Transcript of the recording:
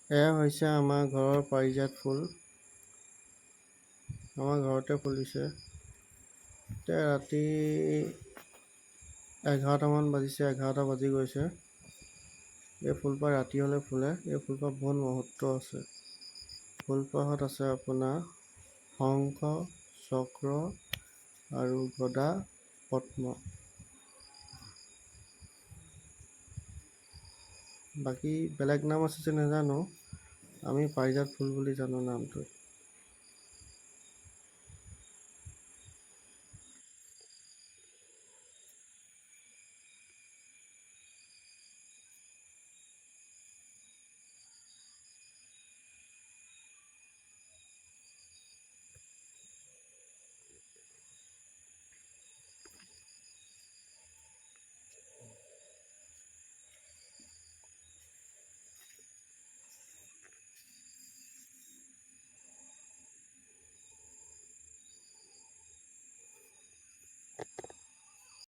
এয়া হৈছে আমাৰ ঘৰৰ পাৰিজাত ফুল। আমাৰ ঘৰতে ফুলিছে। এতিয়া ৰাতি 11টামান বাজিছে, 11টা বাজি গৈছে। এই ফুলপাহ ৰাতি হ'লে ফুলে। এই ফুলপাহ বহুত মহত্ব আছে। ফুলপাহত আছে আপোনাৰ শংখ, চক্ৰ আৰু গদা, পদ্ম। বাকী বেলেগ নাম আছে যে নাজানো। আমি পাৰিজাত ফুল বুলি জানো নামটো।